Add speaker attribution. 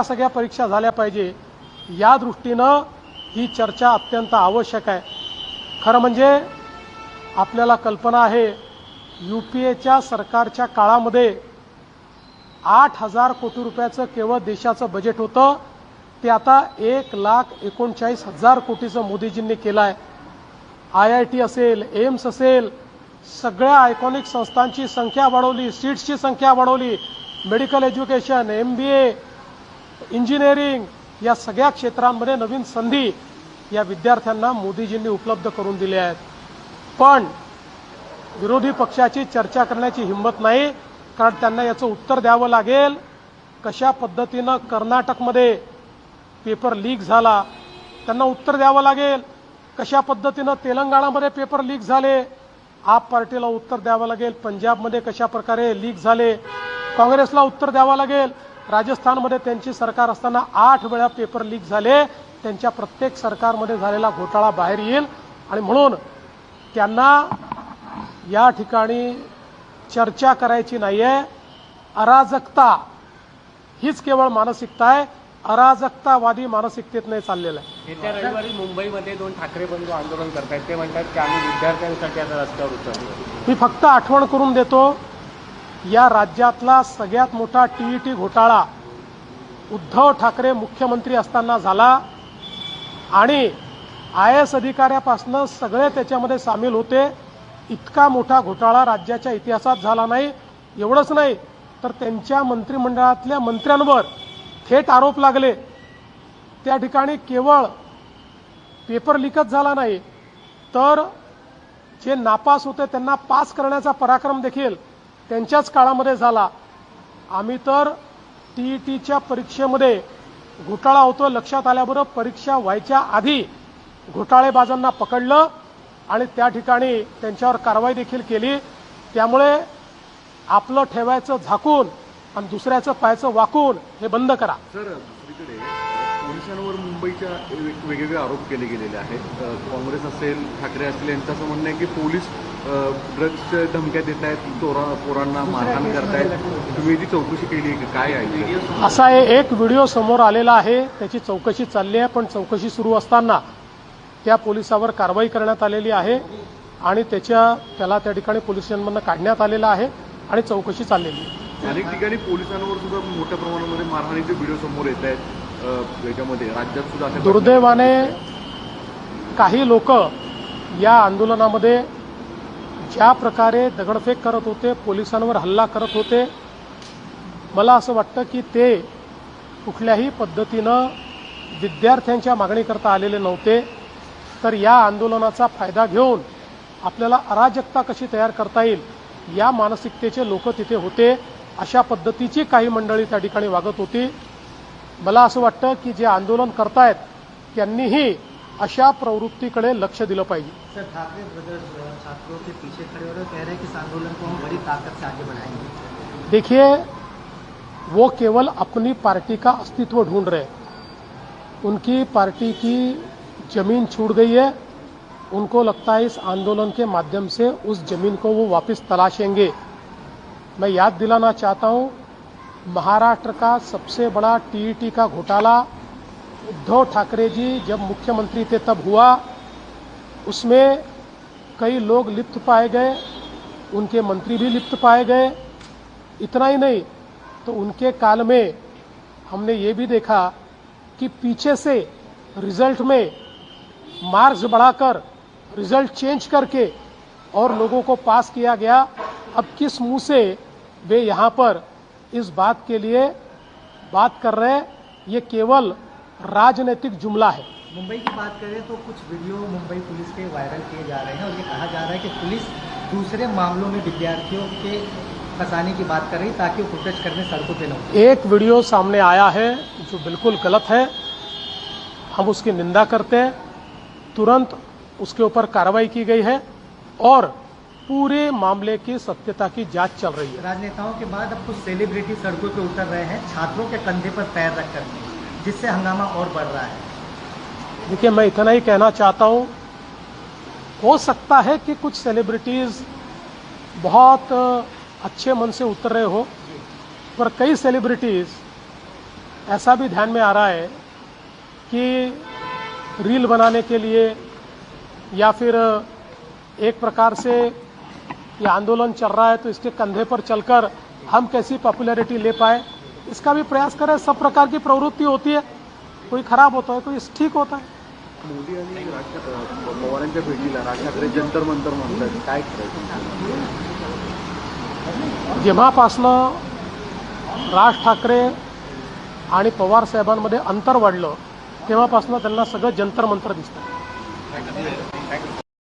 Speaker 1: सगळ्या परीक्षा झाल्या पाहिजे या दृष्टीनं ही चर्चा अत्यंत आवश्यक आहे। खरं म्हणजे आपल्याला कल्पना आहे यूपीएच्या सरकारच्या काळामध्ये 8,000 कोटी रुपयाचं केवळ देशाचं बजेट होतं, ते आता 1,39,000 कोटीचं मोदीजींनी केलं आहे। IIT असेल, एम्स असेल, सगळ्या आयकॉनिक संस्थांची संख्या वाढवली, सीट्सची संख्या वाढवली, मेडिकल एज्युकेशन, MBA, इंजिनिअरिंग या सगळ्या क्षेत्रांमध्ये नवीन संधी या विद्यार्थ्यांना मोदीजींनी उपलब्ध करून दिल्या आहेत। पण विरोधी पक्षाची चर्चा करण्याची हिंमत नाही, कारण त्यांना याचं उत्तर द्यावं लागेल। कशा पद्धतीनं कर्नाटकमध्ये पेपर लीक झाला त्यांना उत्तर द्यावं लागेल, कशा पद्धतीनं तेलंगणामध्ये पेपर लीक झाले आप पार्टीला उत्तर द्यावं लागेल, पंजाबमध्ये कशा प्रकारे लीक झाले काँग्रेसला उत्तर द्यावं लागेल, राजस्थानमध्ये त्यांची सरकार असताना 8 वेळा पेपर लीक झाले, त्यांच्या प्रत्येक सरकारमध्ये झालेला घोटाळा बाहेर येईल। आणि म्हणून त्यांना या ठिकाणी चर्चा करायची नाहीये। अराजकता हीच केवळ मानसिकता आहे, अराजकतावादी मानसिकतेत नाही चाललेलं आहे।
Speaker 2: येत्या रविवारी मुंबईमध्ये 2 ठाकरे बंधू आंदोलन करतायत, ते म्हणतात की आम्ही विद्यार्थ्यांसाठी आता रस्त्यावर उतरलो।
Speaker 1: मी फक्त आठवण करून देतो, या राज्यातला सगळ्यात मोठा TET घोटाळा उद्धव ठाकरे मुख्यमंत्री असताना झाला आणि IAS अधिकाऱ्यापासून सगळे त्याच्यामध्ये सामील होते। इतका मोठा घोटाळा राज्याच्या इतिहासात झाला नाही। एवढंच नाही तर त्यांच्या मंत्रिमंडळातल्या मंत्र्यांवर थेट आरोप लागले। त्या ठिकाणी केवळ पेपर लीकच झाला नाही तर जे नापास होते त्यांना पास करण्याचा पराक्रम देखील त्यांच्याच काळामध्ये झाला। आम्ही तर TETच्या परीक्षेमध्ये घोटाळा होतो लक्षात आल्याबरोबर परीक्षा व्हायच्या आधी घोटाळेबाजांना पकडलं आणि त्या ठिकाणी त्यांच्यावर कारवाई देखील केली। त्यामुळे आपलं ठेवायचं झाकून आणि दुसऱ्याचं पायाचं वाकून हे बंद करा।
Speaker 3: सर, दुसरीकडे पोलिसांवर मुंबईच्या वेगवेगळे आरोप केले गेलेले आहेत। काँग्रेस असेल, ठाकरे असतील, यांचं असं म्हणणं आहे की पोलीस ड्रग्सच्या धमक्या देत आहेत, पोरांना मारहाण करतायत। तुम्ही याची चौकशी केली आहे, काय आहे?
Speaker 1: असा एक व्हिडिओ समोर आलेला आहे, त्याची चौकशी चालली आहे, पण चौकशी सुरू असताना त्या पोलिसावर कारवाई करण्यात आलेली आहे आणि त्याला त्या ठिकाणी पोलीस स्टेशनमधून काढण्यात आलेलं आहे आणि चौकशी चाललेली आहे।
Speaker 3: अनेक ठिकाणी पोलिसांवर सुद्धा मोठ्या प्रमाणामध्ये मारहाणीचे व्हिडिओ समोर येत आहेत, याच्यामध्ये राज्यात सुद्धा।
Speaker 1: दुर्दैवाने काही लोक या आंदोलनामध्ये ज्या प्रकारे दगडफेक करत होते, पोलिसांवर हल्ला करत होते, मला असं वाटतं की ते कुठल्याही पद्धतीनं विद्यार्थ्यांच्या मागणीकरता आलेले नव्हते, तर या आंदोलनाचा फायदा घेऊन आपल्याला अराजकता कशी तयार करता येईल या मानसिकतेचे लोक तिथे होते। अशा पद्धतीची काही मंडळी त्या ठिकाणी वागत होती। मला असं वाटतं की जे आंदोलन करतायत त्यांनीही अशा प्रवृत्तीकडे लक्ष दिलं पाहिजे।
Speaker 4: सर, ठाकरे ब्रदर्स छात्रों के पीछे खड़े हो रहे कह रहे हैं कि इस आंदोलन को हम बड़ी ताकत से आगे बढ़ाएंगे।
Speaker 1: देखिए, वो केवल अपनी पार्टी का अस्तित्व ढूंढ रहे हैं। उनकी पार्टी की जमीन छूट गई है, उनको लगता है इस आंदोलन के माध्यम से उस जमीन को वो वापस तलाशेंगे। मैं याद दिलाना चाहता हूं, महाराष्ट्र का सबसे बड़ा TET का घोटाला उद्धव ठाकरे जी जब मुख्यमंत्री थे तब हुआ, उसमें कई लोग लिप्त पाए गए, उनके मंत्री भी लिप्त पाए गए। इतना ही नहीं तो उनके काल में हमने ये भी देखा कि पीछे से रिजल्ट में मार्क्स बढ़ाकर रिजल्ट चेंज करके और लोगों को पास किया गया। अब किस मुंह से वे यहाँ पर इस बात के लिए बात कर रहे हैं, ये केवल राजनीतिक जुमला है।
Speaker 4: मुंबई की बात करें तो कुछ वीडियो मुंबई पुलिस के वायरल किए जा रहे हैं और ये कहा जा रहा है कि पुलिस दूसरे मामलों में विद्यार्थियों के फंसाने की बात कर रही ताकि वो प्रोटेस्ट करने सड़कों पर न उतरें।
Speaker 1: एक वीडियो सामने आया है जो बिल्कुल गलत है, हम उसकी निंदा करते हैं। तुरंत उसके ऊपर कार्रवाई की गई है और पूरे मामले की सत्यता की जांच चल रही है।
Speaker 4: राजनेताओं के बाद अब कुछ सेलिब्रिटी सड़कों पर उतर रहे हैं छात्रों के कंधे पर पैर रखकर, जिससे हंगामा और बढ़ रहा है।
Speaker 1: देखिए, मैं इतना ही कहना चाहता हूं, हो सकता है कि कुछ सेलिब्रिटीज बहुत अच्छे मन से उतर रहे हो, पर कई सेलिब्रिटीज ऐसा भी ध्यान में आ रहा है कि रील बनाने के लिए या फिर एक प्रकार से ये आंदोलन चल रहा है तो इसके कंधे पर चलकर हम कैसी पॉपुलैरिटी ले पाए, इसका भी प्रयास करें। सब प्रकार की प्रवृत्ति होती है, कोई खराब होता है, कोई ठीक होता है।
Speaker 3: मोदी आणि पवारांच्या भेटीला राज ठाकरे जंतर मंतर म्हणतात, काय करायचं?
Speaker 1: जेव्हापासनं राज ठाकरे आणि पवार साहेबांमध्ये अंतर वाढलं तेव्हापासनं त्यांना सगळं जंतर मंतर दिसतं.